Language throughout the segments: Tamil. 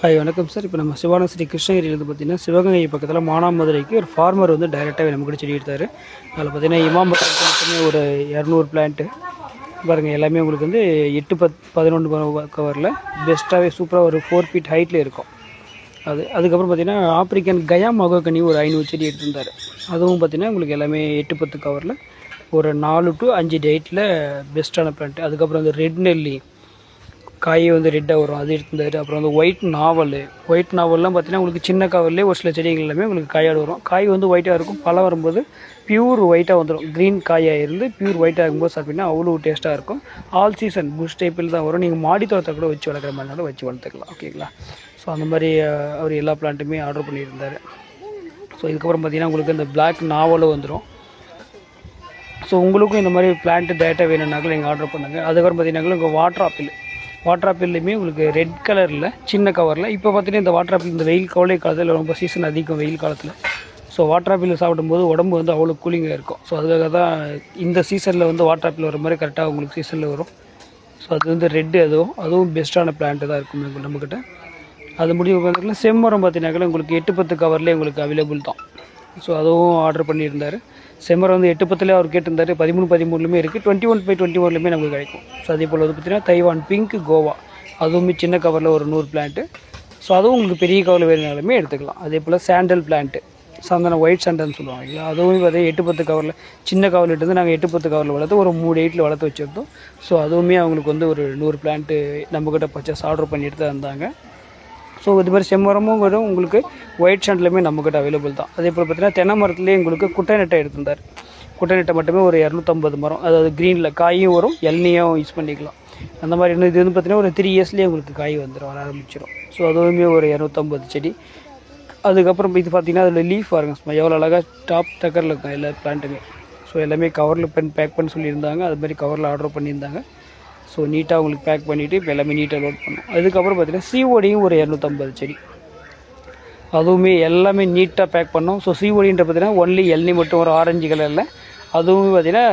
ஹாய் வணக்கம் சார். இப்போ நம்ம சிவான ஸ்ரீ கிருஷ்ணகிரியிலேருந்து பார்த்தீங்கன்னா சிவகங்கை பக்கத்தில் மானாமதுரைக்கு ஒரு ஃபார்மர் வந்து டைரெக்டாகவே நம்ம கூட செடி எடுத்தார். அதில் பார்த்தீங்கன்னா இமாம்பரத்துக்குமே ஒரு 200 பிளான்ட்டு பாருங்கள். எல்லாமே உங்களுக்கு வந்து 8-11 கவரில் பெஸ்ட்டாகவே சூப்பராக ஒரு 4 ஃபீட் ஹைட்டில் இருக்கும். அதுக்கப்புறம் பார்த்தீங்கன்னா ஆப்ரிக்கன் கயா மகோகனி ஒரு 500 செடி எடுத்திருந்தார். அதுவும் பார்த்தீங்கன்னா உங்களுக்கு எல்லாமே 8-10 கவரில் ஒரு 4 to 5 டேட்டில் பெஸ்ட்டான பிளான்ட்டு. அதுக்கப்புறம் வந்து ரெட் நெல்லி காய் வந்து ரெட்டாக வரும், அது எடுத்திருந்தாரு. அப்புறம் வந்து ஒயிட் நாவல்லாம் பார்த்தீங்கன்னா உங்களுக்கு சின்ன கவர்லேயே ஒரு சில செடிகள் எல்லாமே உங்களுக்கு காயாடு வரும். காய் வந்து ஒயிட்டாக இருக்கும். பழம் வரும்போது பியூர் ஒயிட்டாக வந்துடும். க்ரீன் காயாக இருந்து பியூர் ஒயிட்டாக இருக்கும்போது சாப்பிட்டீங்கன்னா அவ்வளோ டேஸ்ட்டாக இருக்கும். ஆல் சீசன் புஷ் டைப்பில் தான் வரும். நீங்கள் மாடி தோட்டத்தை கூட வச்சு வளர்க்குற மாதிரினாலும் வச்சு வளர்த்துக்கலாம். ஓகேங்களா? ஸோ அந்த மாதிரி அவர் எல்லா பிளான்ட்டுமே ஆர்டர் பண்ணியிருந்தார். ஸோ இதுக்கப்புறம் பார்த்தீங்கன்னா உங்களுக்கு இந்த பிளாக் நாவலும் வந்துடும். ஸோ உங்களுக்கும் இந்த மாதிரி பிளான்ட்டு டேட்டா வேணும்னாலும் நீங்கள் ஆர்டர் பண்ணுங்கள். அதுக்கப்புறம் பார்த்தீங்கன்னா உங்கள் வாட்டர் ஆப்பிள்லையுமே உங்களுக்கு ரெட் கலரில் சின்ன கவரில். இப்போ பார்த்தீங்கன்னா இந்த வாட்டர் ஆப்பிள் இந்த வெயில் கோடை காலத்தில் ரொம்ப சீசன் அதிகம் வெயில் காலத்தில். ஸோ வாட்டர் ஆப்பிள் சாப்பிடும்போது உடம்பு வந்து அவ்வளோ கூலிங்காக இருக்கும். ஸோ அதுக்காக தான் இந்த சீசனில் வந்து வாட்டர் ஆப்பிள் வர மாதிரி கரெக்டாக உங்களுக்கு சீசனில் வரும். ஸோ அது வந்து ரெட்டு அதுவும் பெஸ்ட்டான பிளான்ட்டு தான் இருக்கும் நம்மக்கிட்ட. அது முடிவு பார்த்தீங்கன்னா செம்மரம் பார்த்தீங்கன்னாக்கா உங்களுக்கு 8-10 கவர்லேயே உங்களுக்கு அவைலபிள் தான். ஸோ அதுவும் ஆர்டர் பண்ணியிருந்தார். செம்மரம் வந்து 8-10 அவர் கேட்டிருந்தார். 13-13லுமே இருக்குது. 21/21லுமே நமக்கு கிடைக்கும். ஸோ அதே போல் வந்து பார்த்திங்கன்னா தைவான் பிங்க் கோவா அதுவுமே சின்ன கவரில் ஒரு 100 பிளான்ட்டு. ஸோ அதுவும் உங்களுக்கு பெரிய கவரில் வேணுனாலுமே எடுத்துக்கலாம். அதே போல் சாண்டல் பிளான்ட்டு ஒயிட் சாண்டல்னு சொல்லுவாங்க இல்லையா, அதுவும் பார்த்தீங்கன்னா 8-10 கவரில் சின்ன கவர்லேட்டு வந்து நாங்கள் 8-10 கவரில் வளர்த்து ஒரு 3 8 வளர்த்து வச்சுருந்தோம். ஸோ அதுவுமே அவங்களுக்கு வந்து ஒரு 100 பிளான்ட்டு நம்மக்கிட்ட பர்ச்சேஸ் ஆர்டர் பண்ணி எடுத்து வந்தாங்க. ஸோ இது மாதிரி செம்மரமும் கூட உங்களுக்கு ஒயிட் சாண்டலுமே நம்மக்கிட்ட அவைலபிள் தான். அதே போல் பார்த்தீங்கன்னா தென்னை மரத்துலேயே உங்களுக்கு குட்டை நெட்டை எடுத்திருந்தார். குட்டை நெட்டை மட்டுமே ஒரு 250 மரம், அதாவது க்ரீனில் காயும் வரும், எல்னியும் யூஸ் பண்ணிக்கலாம். அந்த மாதிரி இது வந்து பார்த்திங்கன்னா ஒரு 3 இயர்ஸ்லேயே உங்களுக்கு காய் வர ஆரம்பிச்சிடும். ஸோ அதுவுமே ஒரு 250 செடி. அதுக்கப்புறம் இது பார்த்திங்கன்னா அதில் லீஃப் பாருங்க எவ்வளோ அழகாக டாப் டக்கரில் இருக்கும் எல்லா பிளான்ட்டுமே. ஸோ எல்லாமே கவரில் பேக் பண்ண சொல்லியிருந்தாங்க. அது மாதிரி கவரில் ஆர்டர் பண்ணியிருந்தாங்க. ஸோ நீட்டாக உங்களுக்கு பேக் பண்ணிவிட்டு இப்போ எல்லாமே நீட்டாக லோட் பண்ணோம். அதுக்கப்புறம் பார்த்திங்கன்னா சிஓடியும் ஒரு 250 செடி, அதுவுமே எல்லாமே நீட்டாக பேக் பண்ணோம். ஸோ சிஓடின்ற பார்த்திங்கன்னா ஒன்லி எல்னி மட்டும் ஒரு ஆரஞ்சு கலரில், அதுவுமே பார்த்திங்கன்னா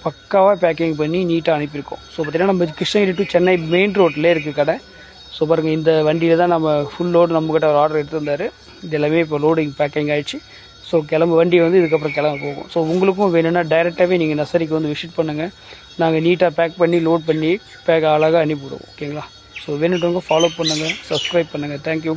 பக்காவாக பேக்கிங் பண்ணி நீட்டாக அனுப்பியிருக்கோம். ஸோ பார்த்திங்கன்னா நம்ம கிருஷ்ணகிரி டு சென்னை மெயின் ரோட்லேயே இருக்குது கடை. ஸோ பாருங்கள், இந்த வண்டியில் தான் நம்ம ஃபுல் லோடு நம்மக்கிட்ட ஒரு ஆர்டர் எடுத்திருந்தார். இது எல்லாமே இப்போ லோடிங் பேக்கிங் ஆகிடுச்சு. ஸோ வண்டி வந்து இதுக்கப்புறம் கிளம்ப போகும். ஸோ உங்களுக்கும் வேணும்னா டைரெக்டாகவே நீங்கள் நர்சரிக்கு வந்து விசிட் பண்ணுங்கள். நாங்கள் நீட்டாக பேக் பண்ணி லோட் பண்ணி அழகாக அனுப்பிவிடுவோம். ஓகேங்களா? ஸோ வேணுன்றவங்க ஃபாலோ பண்ணுங்கள், சப்ஸ்கிரைப் பண்ணுங்கள். தேங்க்யூ.